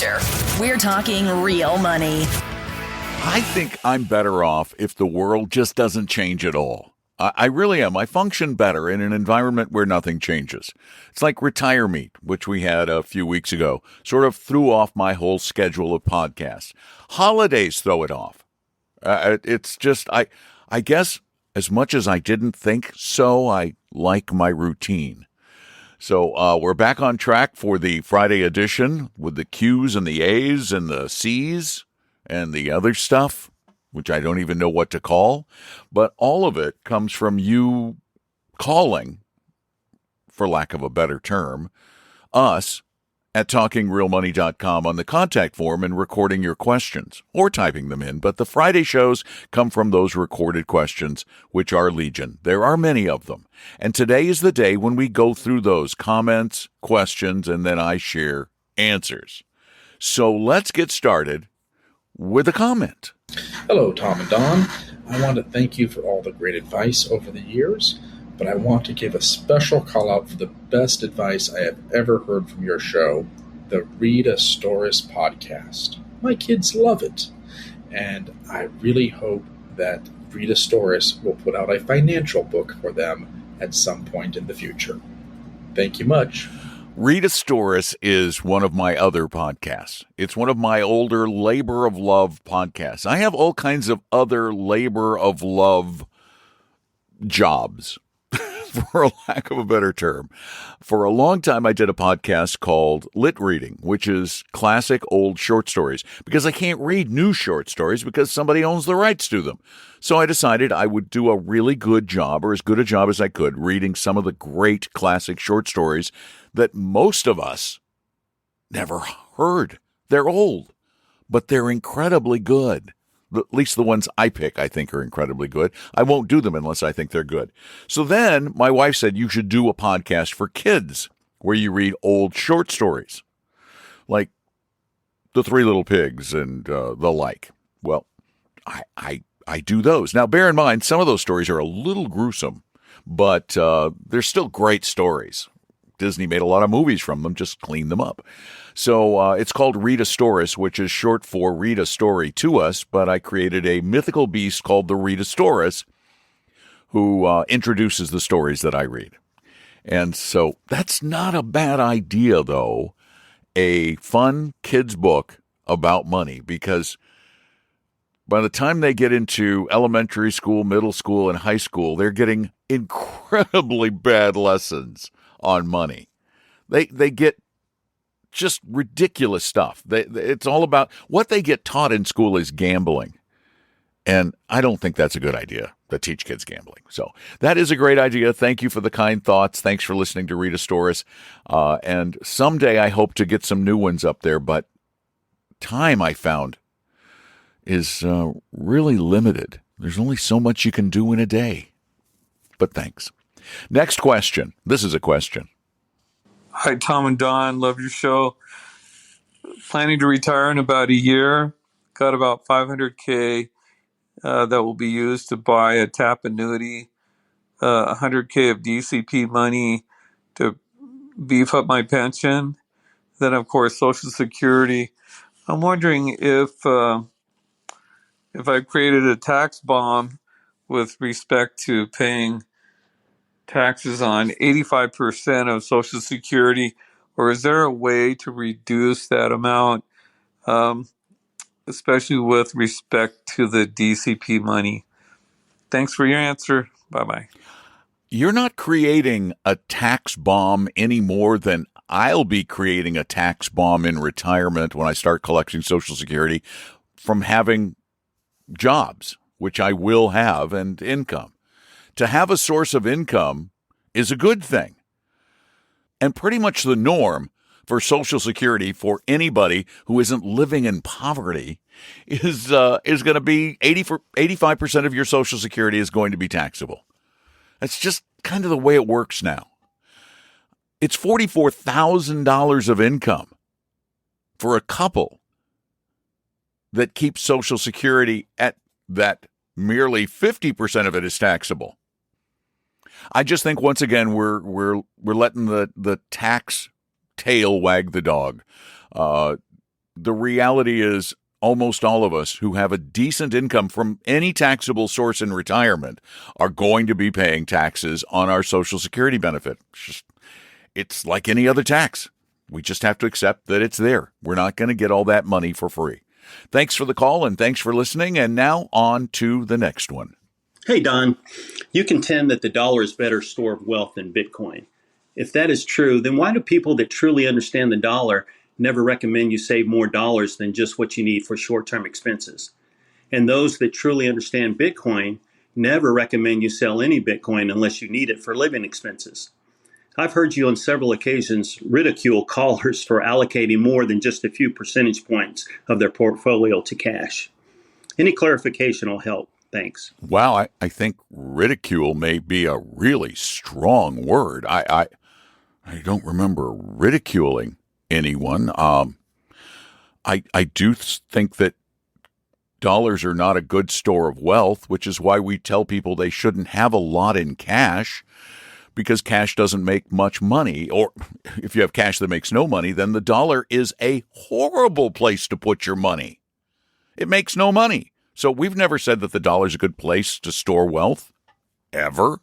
future. We're talking real money. I think I'm better off if the world just doesn't change at all. I really am. I function better in an environment where nothing changes. It's like Retire Meet, which we had a few weeks ago, sort of threw off my whole schedule of podcasts. Holidays throw it off. It's just, I guess, as much as I didn't think so, I like my routine. So we're back on track for the Friday edition with the Q's and the A's and the C's and the other stuff, which I don't even know what to call. But all of it comes from you calling, for lack of a better term, us at talkingrealmoney.com on the contact form and recording your questions or typing them in. But the Friday shows come from those recorded questions, which are legion. There are many of them. And today is the day when we go through those comments, questions, and then I share answers. So let's get started with a comment. Hello, Tom and Don. I want to thank you for all the great advice over the years, but I want to give a special call out for the best advice I have ever heard from your show, the Readastorus podcast. My kids love it, and I really hope that Readastorus will put out a financial book for them at some point in the future. Thank you much. Readastorus is one of my other podcasts. It's one of my older labor of love podcasts. I have all kinds of other labor of love jobs, for a lack of a better term. For a long time, I did a podcast called Lit Reading, which is classic old short stories, because I can't read new short stories because somebody owns the rights to them. So I decided I would do a really good job, or as good a job as I could, reading some of the great classic short stories that most of us never heard. They're old, but they're incredibly good. At least the ones I pick, I think, are incredibly good. I won't do them unless I think they're good. So then my wife said you should do a podcast for kids where you read old short stories, like The Three Little Pigs and the like. Well, I do those. Now, bear in mind, some of those stories are a little gruesome, but they're still great stories. Disney made a lot of movies from them, just cleaned them up. So it's called Readastorus, which is short for Read a Story to Us, but I created a mythical beast called the Readastorus who introduces the stories that I read. And so that's not a bad idea, though, a fun kids' book about money, because by the time they get into elementary school, middle school, and high school, they're getting incredibly bad lessons on money. They get just ridiculous stuff. It's all about what they get taught in school is gambling. And I don't think that's a good idea to teach kids gambling. So that is a great idea. Thank you for the kind thoughts. Thanks for listening to Readastorus. And someday I hope to get some new ones up there, but time, I found, is really limited. There's only so much you can do in a day. But thanks. Next question. This is a question. Hi, Tom and Don. Love your show. Planning to retire in about a year. Got about $500K that will be used to buy a TAP annuity, $100K of DCP money to beef up my pension. Then, of course, Social Security. I'm wondering if I created a tax bomb with respect to paying taxes on 85% of Social Security, or is there a way to reduce that amount, especially with respect to the DCP money? Thanks for your answer. Bye-bye. You're not creating a tax bomb any more than I'll be creating a tax bomb in retirement when I start collecting Social Security from having jobs, which I will have, and income. To have a source of income is a good thing. And pretty much the norm for Social Security for anybody who isn't living in poverty is going to be 85% of your Social Security is going to be taxable. That's just kind of the way it works now. It's $44,000 of income for a couple that keeps Social Security at that merely 50% of it is taxable. I just think once again we're letting the tax tail wag the dog. the reality is almost all of us who have a decent income from any taxable source in retirement are going to be paying taxes on our Social Security benefit. It's like any other tax. We just have to accept that it's there. We're not going to get all that money for free. Thanks for the call and thanks for listening. And now on to the next one. Hey, Don, you contend that the dollar is a better store of wealth than Bitcoin. If that is true, then why do people that truly understand the dollar never recommend you save more dollars than just what you need for short-term expenses? And those that truly understand Bitcoin never recommend you sell any Bitcoin unless you need it for living expenses. I've heard you on several occasions ridicule callers for allocating more than just a few percentage points of their portfolio to cash. Any clarification will help. Thanks. Wow, I think ridicule may be a really strong word. I don't remember ridiculing anyone. I do think that dollars are not a good store of wealth, which is why we tell people they shouldn't have a lot in cash, because cash doesn't make much money. Or if you have cash that makes no money, then the dollar is a horrible place to put your money. It makes no money. So we've never said that the dollar is a good place to store wealth. Ever.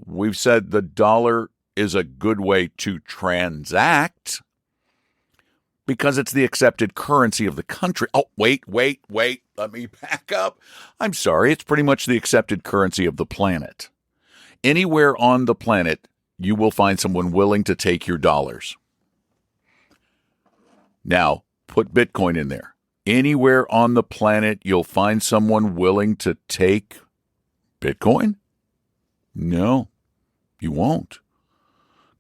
We've said the dollar is a good way to transact because it's the accepted currency of the country. Oh, wait. Let me back up. I'm sorry. It's pretty much the accepted currency of the planet. Anywhere on the planet, you will find someone willing to take your dollars. Now, put Bitcoin in there. Anywhere on the planet, you'll find someone willing to take Bitcoin? No, you won't.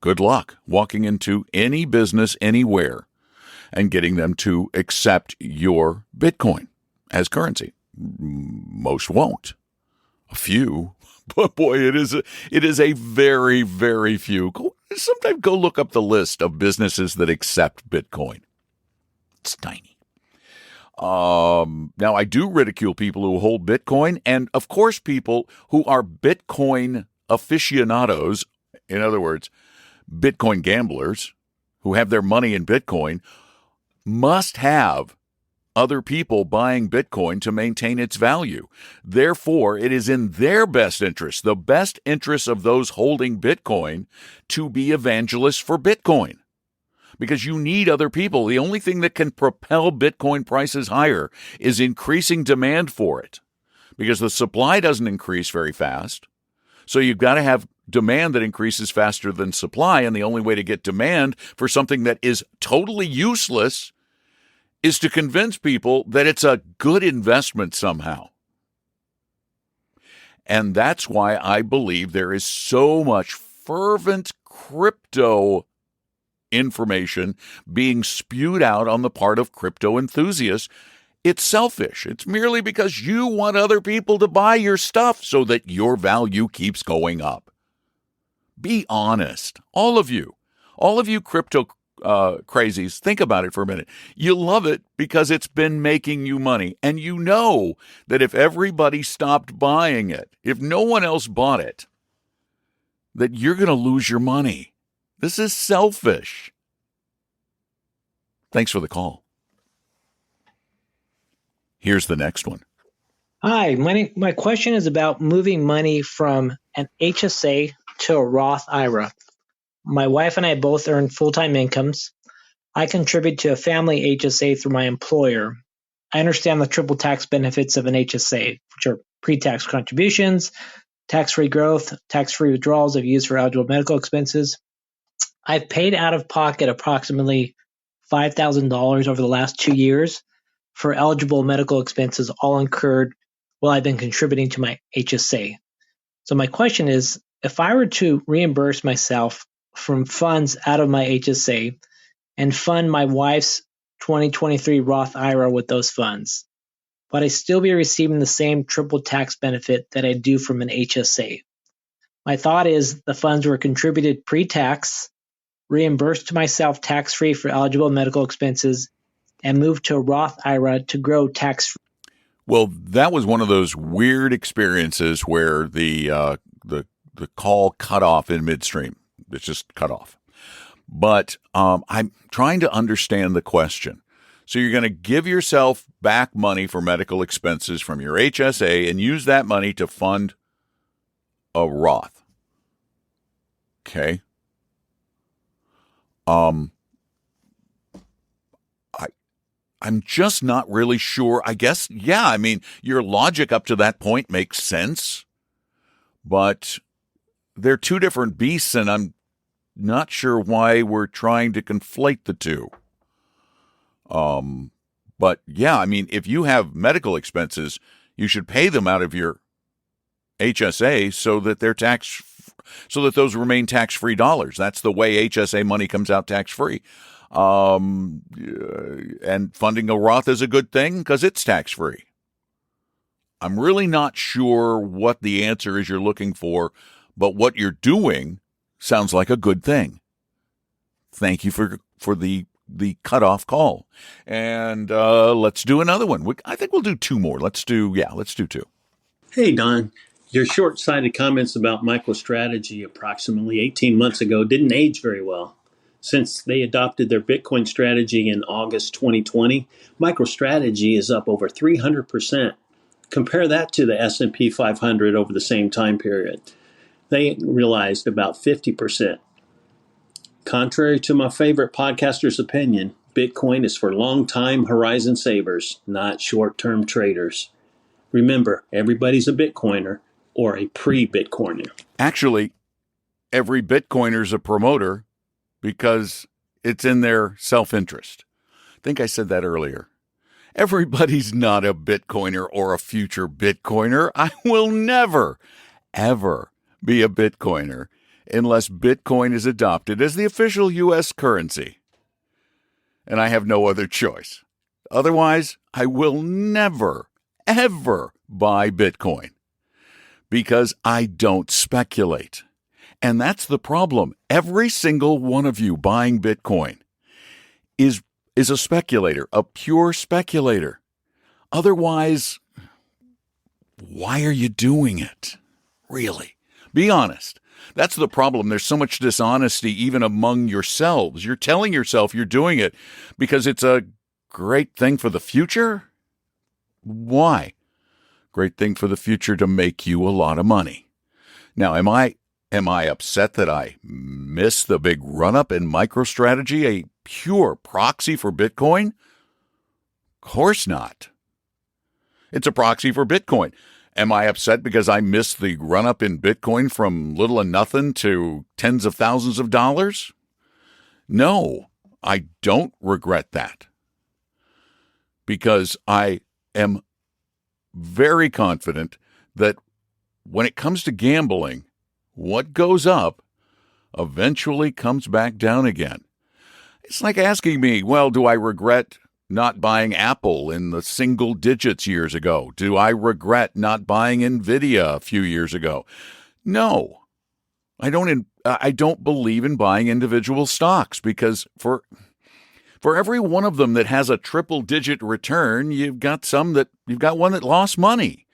Good luck walking into any business anywhere and getting them to accept your Bitcoin as currency. Most won't. A few, but boy, it is a very, very few. Sometimes go look up the list of businesses that accept Bitcoin. It's tiny. Now, I do ridicule people who hold Bitcoin, and of course people who are Bitcoin aficionados, in other words, Bitcoin gamblers who have their money in Bitcoin, must have other people buying Bitcoin to maintain its value. Therefore, it is in their best interest, the best interest of those holding Bitcoin, to be evangelists for Bitcoin. Because you need other people. The only thing that can propel Bitcoin prices higher is increasing demand for it. Because the supply doesn't increase very fast. So you've got to have demand that increases faster than supply. And the only way to get demand for something that is totally useless is to convince people that it's a good investment somehow. And that's why I believe there is so much fervent crypto information being spewed out on the part of crypto enthusiasts. It's selfish. It's merely because you want other people to buy your stuff so that your value keeps going up. Be honest. All of you crypto crazies, think about it for a minute. You love it because it's been making you money. And you know that if everybody stopped buying it, if no one else bought it, that you're going to lose your money. This is selfish. Thanks for the call. Here's the next one. Hi, my question is about moving money from an HSA to a Roth IRA. My wife and I both earn full-time incomes. I contribute to a family HSA through my employer. I understand the triple tax benefits of an HSA, which are pre-tax contributions, tax-free growth, tax-free withdrawals of use for eligible medical expenses. I've paid out of pocket approximately $5,000 over the last 2 years for eligible medical expenses, all incurred while I've been contributing to my HSA. So my question is, if I were to reimburse myself from funds out of my HSA and fund my wife's 2023 Roth IRA with those funds, would I still be receiving the same triple tax benefit that I do from an HSA? My thought is the funds were contributed pre-tax, reimbursed to myself tax-free for eligible medical expenses, and moved to a Roth IRA to grow tax-free. Well, that was one of those weird experiences where the call cut off in midstream. It's just cut off. But I'm trying to understand the question. So you're going to give yourself back money for medical expenses from your HSA and use that money to fund a Roth. Okay. I'm just not really sure. I guess, yeah, I mean, your logic up to that point makes sense, but they're two different beasts, and I'm not sure why we're trying to conflate the two. But yeah, I mean, if you have medical expenses, you should pay them out of your HSA so that so that those remain tax-free dollars. That's the way HSA money comes out tax-free. And funding a Roth is a good thing because it's tax-free. I'm really not sure what the answer is you're looking for, but what you're doing sounds like a good thing. Thank you for the cutoff call. And let's do another one. I think we'll do two more. Let's do two. Hey, Don. Your short-sighted comments about MicroStrategy approximately 18 months ago didn't age very well. Since they adopted their Bitcoin strategy in August 2020, MicroStrategy is up over 300%. Compare that to the S&P 500 over the same time period. They realized about 50%. Contrary to my favorite podcaster's opinion, Bitcoin is for long-time horizon savers, not short-term traders. Remember, everybody's a Bitcoiner or a pre-Bitcoiner. Actually, every Bitcoiner's a promoter because it's in their self-interest. I think I said that earlier. Everybody's not a Bitcoiner or a future Bitcoiner. I will never, ever be a Bitcoiner unless Bitcoin is adopted as the official U.S. currency. And I have no other choice. Otherwise, I will never, ever buy Bitcoin because I don't speculate. And that's the problem. Every single one of you buying Bitcoin is a speculator, a pure speculator. Otherwise, why are you doing it? Really? Be honest. That's the problem. There's so much dishonesty even among yourselves. You're telling yourself you're doing it because it's a great thing for the future? Why? Great thing for the future to make you a lot of money. Now, am I upset that I missed the big run-up in MicroStrategy, a pure proxy for Bitcoin? Of course not. It's a proxy for Bitcoin. Am I upset because I missed the run-up in Bitcoin from little and nothing to tens of thousands of dollars? No, I don't regret that. Because I am very confident that when it comes to gambling, what goes up eventually comes back down again. It's like asking me, well, do I regret not buying Apple in the single digits years ago? Do I regret not buying Nvidia a few years ago? No. I don't believe in buying individual stocks because for every one of them that has a triple-digit return, you've got one that lost money.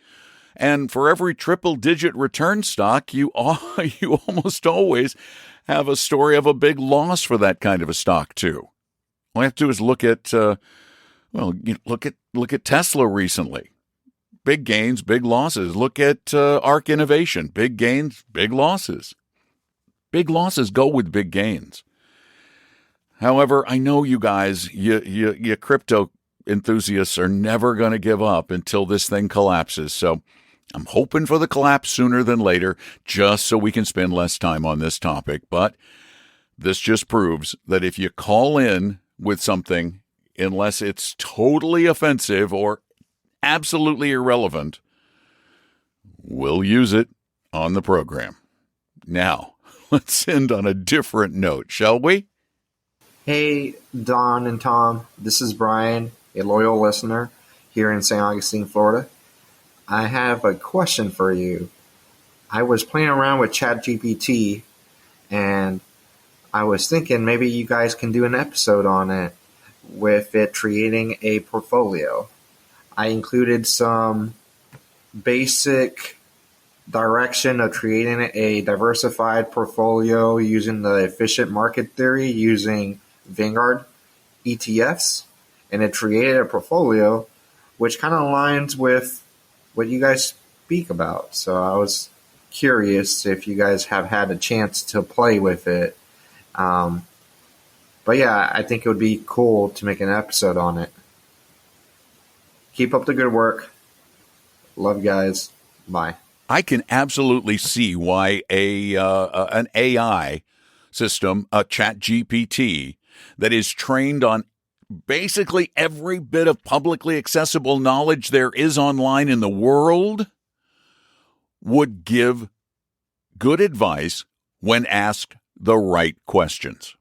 And for every triple-digit return stock, you almost always have a story of a big loss for that kind of a stock too. All you have to do is look at Tesla recently. Big gains, big losses. Look at Arc Innovation. Big gains, big losses. Big losses go with big gains. However, I know you guys, you crypto enthusiasts are never going to give up until this thing collapses. So I'm hoping for the collapse sooner than later, just so we can spend less time on this topic. But this just proves that if you call in with something, unless it's totally offensive or absolutely irrelevant, we'll use it on the program. Now, let's end on a different note, shall we? Hey, Don and Tom. This is Brian, a loyal listener here in St. Augustine, Florida. I have a question for you. I was playing around with ChatGPT, and I was thinking maybe you guys can do an episode on it with it creating a portfolio. I included some basic direction of creating a diversified portfolio using the efficient market theory using Vanguard ETFs, and it created a portfolio which kind of aligns with what you guys speak about. So I was curious if you guys have had a chance to play with it. But yeah, I think it would be cool to make an episode on it. Keep up the good work. Love you guys. Bye. I can absolutely see why an AI system, a ChatGPT, that is trained on basically every bit of publicly accessible knowledge there is online in the world, would give good advice when asked the right questions.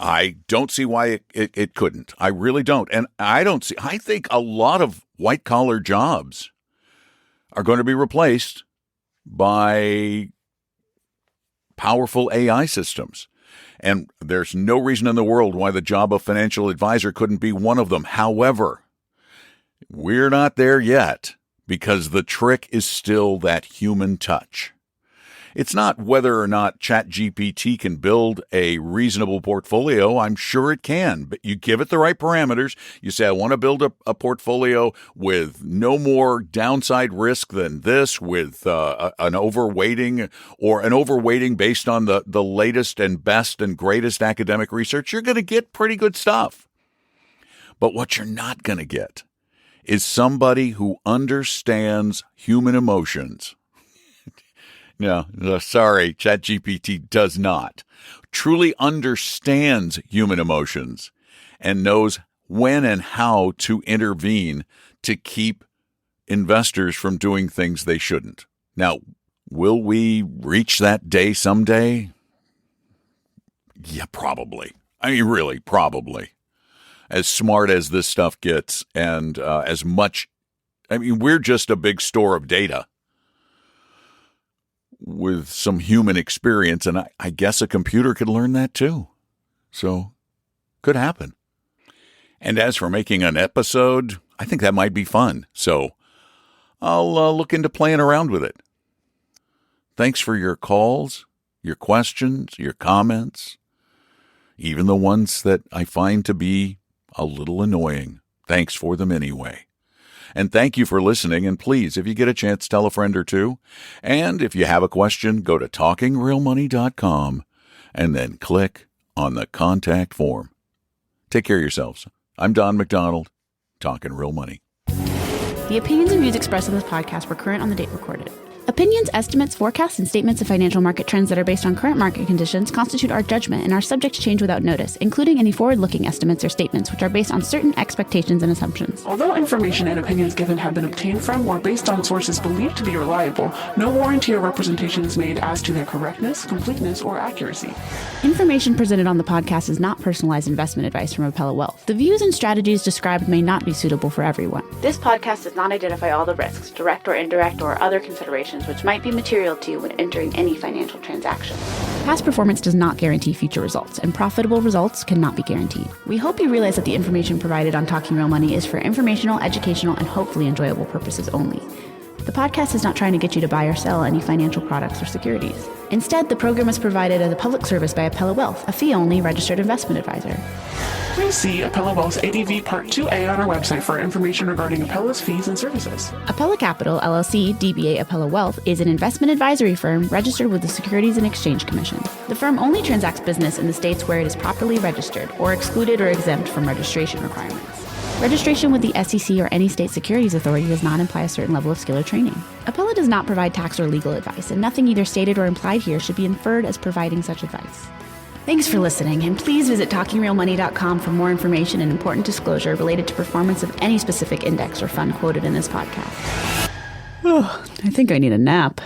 I don't see why it couldn't. I really don't. And I think a lot of white-collar jobs are going to be replaced by powerful AI systems. And there's no reason in the world why the job of financial advisor couldn't be one of them. However, we're not there yet because the trick is still that human touch. It's not whether or not ChatGPT can build a reasonable portfolio. I'm sure it can, but you give it the right parameters. You say, I want to build a portfolio with no more downside risk than this, with an overweighting or an overweighting based on the latest and best and greatest academic research. You're going to get pretty good stuff. But what you're not going to get is somebody who understands human emotions. No, sorry, ChatGPT does not. Truly understands human emotions and knows when and how to intervene to keep investors from doing things they shouldn't. Now, will we reach that day someday? Yeah, probably. I mean, really, probably. As smart as this stuff gets and as much, I mean, we're just a big store of data with some human experience, and I guess a computer could learn that too. So, could happen. And as for making an episode, I think that might be fun. So, I'll look into playing around with it. Thanks for your calls, your questions, your comments, even the ones that I find to be a little annoying. Thanks for them anyway. And thank you for listening. And please, if you get a chance, tell a friend or two. And if you have a question, go to talkingrealmoney.com and then click on the contact form. Take care of yourselves. I'm Don McDonald, Talking Real Money. The opinions and views expressed in this podcast were current on the date recorded. Opinions, estimates, forecasts, and statements of financial market trends that are based on current market conditions constitute our judgment and are subject to change without notice, including any forward-looking estimates or statements which are based on certain expectations and assumptions. Although information and opinions given have been obtained from or based on sources believed to be reliable, no warranty or representation is made as to their correctness, completeness, or accuracy. Information presented on the podcast is not personalized investment advice from Appella Wealth. The views and strategies described may not be suitable for everyone. This podcast does not identify all the risks, direct or indirect, or other considerations which might be material to you when entering any financial transaction. Past performance does not guarantee future results, and profitable results cannot be guaranteed. We hope you realize that the information provided on Talking Real Money is for informational, educational, and hopefully enjoyable purposes only. The podcast is not trying to get you to buy or sell any financial products or securities. Instead, the program is provided as a public service by Appella Wealth, a fee-only registered investment advisor. Please see Appella Wealth's ADV Part 2A on our website for information regarding Appella's fees and services. Appella Capital, LLC, DBA Appella Wealth, is an investment advisory firm registered with the Securities and Exchange Commission. The firm only transacts business in the states where it is properly registered or excluded or exempt from registration requirements. Registration with the SEC or any state securities authority does not imply a certain level of skill or training. Appella does not provide tax or legal advice, and nothing either stated or implied here should be inferred as providing such advice. Thanks for listening, and please visit TalkingRealMoney.com for more information and important disclosure related to performance of any specific index or fund quoted in this podcast. I think I need a nap.